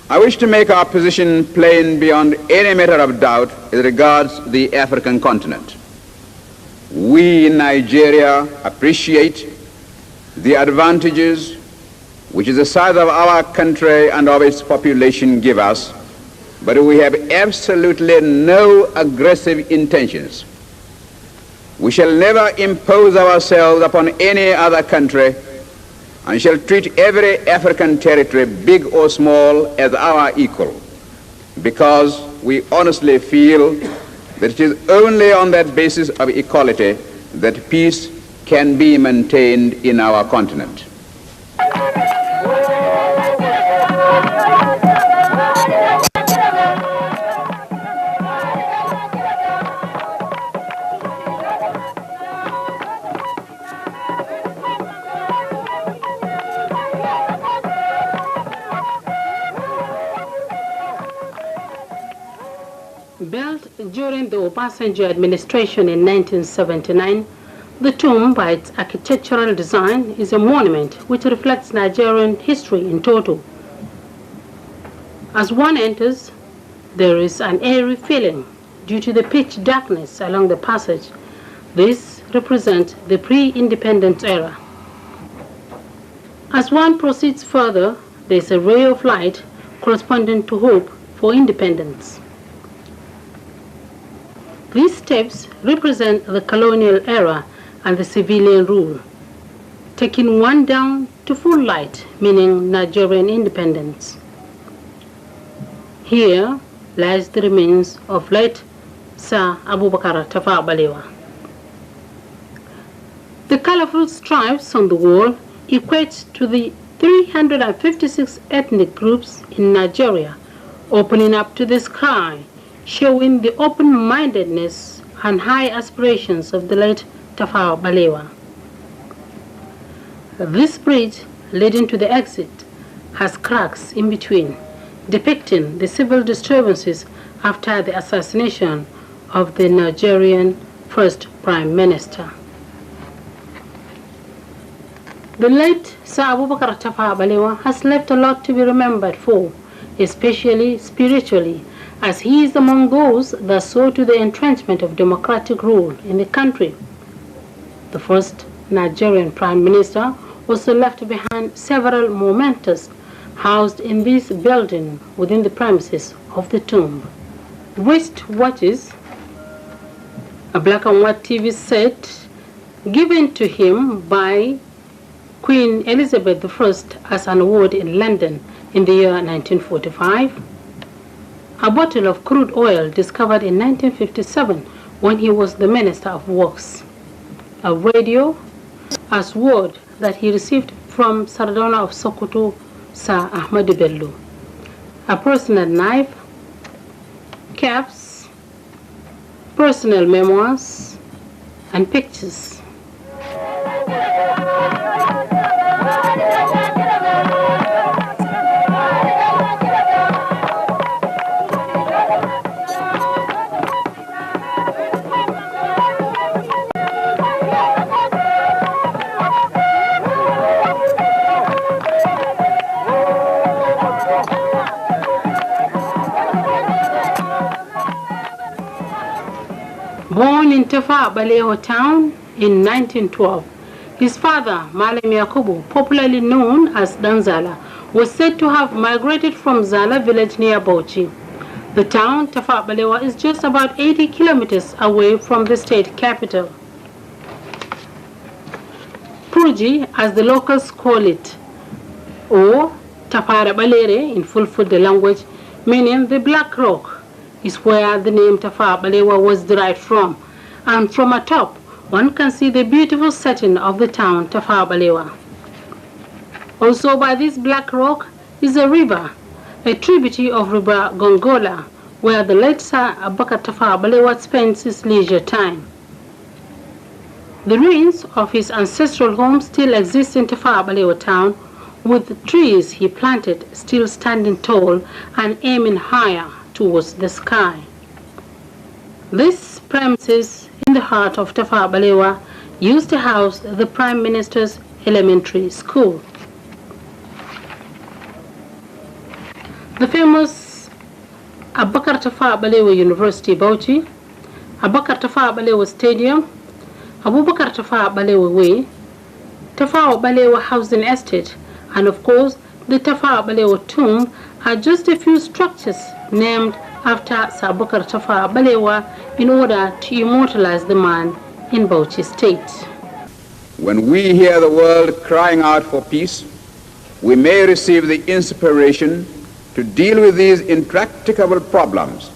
I wish to make our position plain beyond any matter of doubt as regards the African continent. We in Nigeria appreciate the advantages which the size of our country and of its population give us, but we have absolutely no aggressive intentions. We shall never impose ourselves upon any other country and shall treat every African territory, big or small, as our equal, because we honestly feel that it is only on that basis of equality that peace can be maintained in our continent. Built during the Obasanjo administration in 1979, the tomb, by its architectural design, is a monument which reflects Nigerian history in total. As one enters, there is an eerie feeling due to the pitch darkness along the passage. This represents the pre-independence era. As one proceeds further, there is a ray of light corresponding to hope for independence. These steps represent the colonial era and the civilian rule, taking one down to full light, meaning Nigerian independence. Here lies the remains of late Sir Abubakar Balewa. The colorful stripes on the wall equate to the 356 ethnic groups in Nigeria, opening up to the sky, showing the open-mindedness and high aspirations of the late Tafawa Balewa. This bridge leading to the exit has cracks in between, depicting the civil disturbances after the assassination of the Nigerian first Prime Minister. The late Sir Abubakar Tafawa Balewa has left a lot to be remembered for, especially spiritually, as he is among those that saw to the entrenchment of democratic rule in the country. The first Nigerian Prime Minister also left behind several mementos housed in this building within the premises of the tomb. Wrist watches, a black and white TV set given to him by Queen Elizabeth I as an award in London in the year 1945, a bottle of crude oil discovered in 1957 when he was the Minister of Works, a radio, a sword that he received from Sardona of Sokoto, Sir Ahmadu Bello, a personal knife, caps, personal memoirs, and pictures. Born in Tafawa Balewa town in 1912, his father, Malam Yakubu, popularly known as Danzala, was said to have migrated from Zala village near Bauchi. The town, Tafawa Balewa, is just about 80 kilometers away from the state capital. Purji, as the locals call it, or Tafara Balere in Fulfulde language, meaning the Black Rock, is where the name Tafawa Balewa was derived from, and from atop one can see the beautiful setting of the town Tafawa Balewa. Also by this Black Rock is a river, a tributary of River Gongola, where the late Sir Abubakar Tafawa Balewa spends his leisure time. The ruins of his ancestral home still exist in Tafawa Balewa town, with trees he planted still standing tall and aiming higher towards the sky. This premises in the heart of Tafawa Balewa used to house the Prime Minister's elementary school. The famous Abubakar Balewa University, Bauchi, Abubakar Balewa Stadium, Abubakar Balewa Way, Tafawa Balewa Housing Estate, and of course the Tafawa Balewa Tomb are just a few structures named after Sir Abubakar Balewa in order to immortalize the man in Bauchi State. When we hear the world crying out for peace, we may receive the inspiration to deal with these intractable problems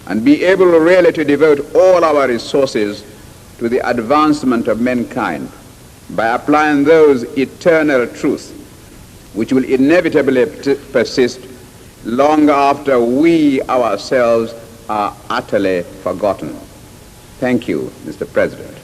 and be able really to devote all our resources to the advancement of mankind by applying those eternal truths which will inevitably persist long after we ourselves are utterly forgotten. Thank you, Mr. President.